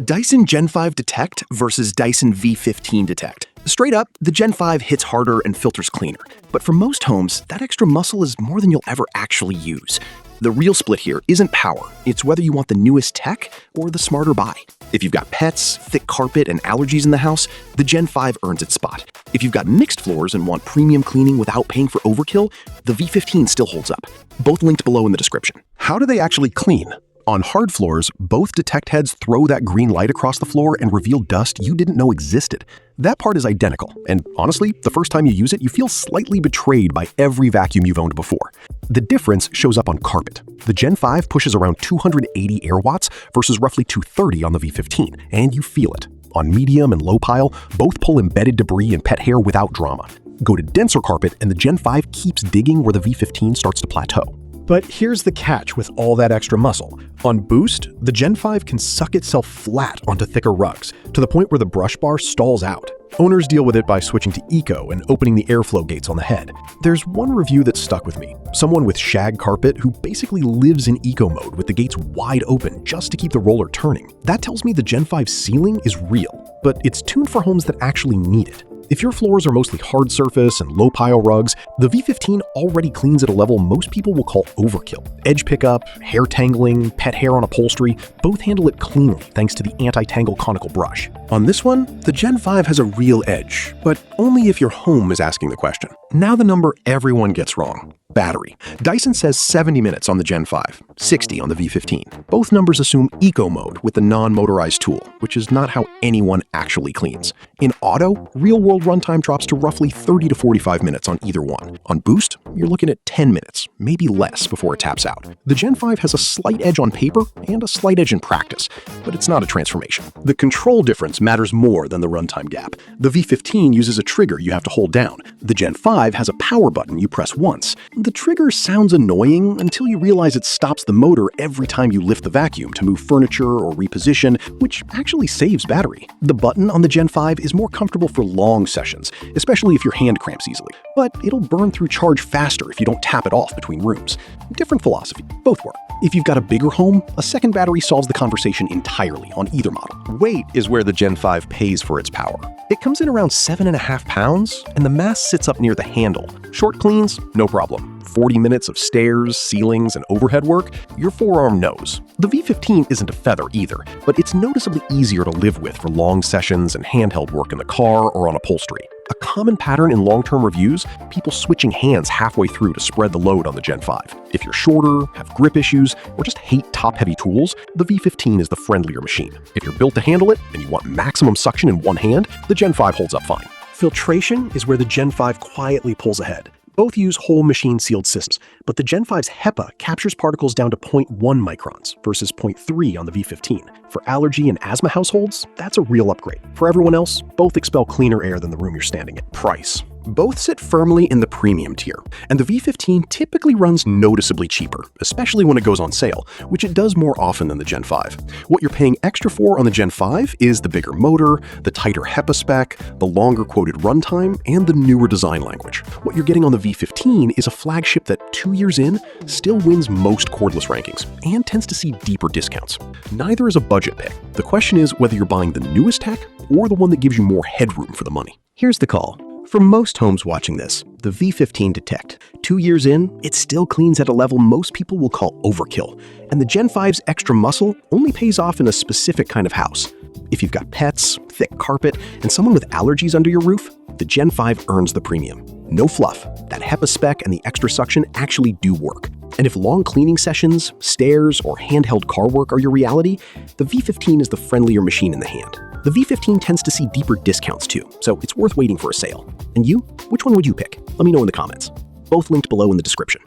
Dyson Gen5 Detect versus Dyson V15 Detect. Straight up, the Gen 5 hits harder and filters cleaner. But for most homes, that extra muscle is more than you'll ever actually use. The real split here isn't power, it's whether you want the newest tech or the smarter buy. If you've got pets, thick carpet, and allergies in the house, the Gen 5 earns its spot. If you've got mixed floors and want premium cleaning without paying for overkill, the V15 still holds up. Both linked below in the description. How do they actually clean? On hard floors, both detect heads throw that green light across the floor and reveal dust you didn't know existed. That part is identical, and honestly, the first time you use it, you feel slightly betrayed by every vacuum you've owned before. The difference shows up on carpet. The Gen 5 pushes around 280 air watts versus roughly 230 on the V15, and you feel it. On medium and low pile, both pull embedded debris and pet hair without drama. Go to denser carpet, and the Gen 5 keeps digging where the V15 starts to plateau. But here's the catch with all that extra muscle. On boost, the Gen 5 can suck itself flat onto thicker rugs, to the point where the brush bar stalls out. Owners deal with it by switching to eco and opening the airflow gates on the head. There's one review that stuck with me. Someone with shag carpet who basically lives in eco mode with the gates wide open just to keep the roller turning. That tells me the Gen 5 ceiling is real, but it's tuned for homes that actually need it. If your floors are mostly hard surface and low pile rugs, the V15 already cleans at a level most people will call overkill. Edge pickup, hair tangling, pet hair on upholstery, both handle it cleanly thanks to the anti-tangle conical brush. On this one, the Gen 5 has a real edge, but only if your home is asking the question. Now the number everyone gets wrong. Battery. Dyson says 70 minutes on the Gen 5, 60 on the V15. Both numbers assume eco mode with the non-motorized tool, which is not how anyone actually cleans. In auto, real-world runtime drops to roughly 30 to 45 minutes on either one. On boost, you're looking at 10 minutes, maybe less before it taps out. The Gen 5 has a slight edge on paper and a slight edge in practice, but it's not a transformation. The control difference matters more than the runtime gap. The V15 uses a trigger you have to hold down. The Gen 5 has a power button you press once. The trigger sounds annoying until you realize it stops the motor every time you lift the vacuum to move furniture or reposition, which actually saves battery. The button on the Gen 5 is more comfortable for long sessions, especially if your hand cramps easily, but it'll burn through charge faster if you don't tap it off between rooms. Different philosophy, both work. If you've got a bigger home, a second battery solves the conversation entirely on either model. Weight is where the Gen 5 pays for its power. It comes in around 7.5 pounds, and the mass sits up near the handle. Short cleans, no problem. 40 minutes of stairs, ceilings, and overhead work, your forearm knows. The V15 isn't a feather either, but it's noticeably easier to live with for long sessions and handheld work in the car or on upholstery. A common pattern in long-term reviews, people switching hands halfway through to spread the load on the Gen 5. If you're shorter, have grip issues, or just hate top-heavy tools, the V15 is the friendlier machine. If you're built to handle it and you want maximum suction in one hand, the Gen 5 holds up fine. Filtration is where the Gen 5 quietly pulls ahead. Both use whole machine sealed systems, but the Gen 5's HEPA captures particles down to 0.1 microns versus 0.3 on the V15. For allergy and asthma households, that's a real upgrade. For everyone else, both expel cleaner air than the room you're standing in. Price. Both sit firmly in the premium tier, and the V15 typically runs noticeably cheaper, especially when it goes on sale, which it does more often than the Gen 5. What you're paying extra for on the Gen 5 is the bigger motor, the tighter HEPA spec, the longer quoted runtime, and the newer design language. What you're getting on the V15 is a flagship that 2 years in still wins most cordless rankings and tends to see deeper discounts. Neither is a budget pick. The question is whether you're buying the newest tech or the one that gives you more headroom for the money. Here's the call. For most homes watching this, the V15 Detect. 2 years in, it still cleans at a level most people will call overkill, and the Gen 5's extra muscle only pays off in a specific kind of house. If you've got pets, thick carpet, and someone with allergies under your roof, the Gen 5 earns the premium. No fluff, that HEPA spec and the extra suction actually do work. And if long cleaning sessions, stairs, or handheld car work are your reality, the V15 is the friendlier machine in the hand. The V15 tends to see deeper discounts too, so it's worth waiting for a sale. And you? Which one would you pick? Let me know in the comments. Both linked below in the description.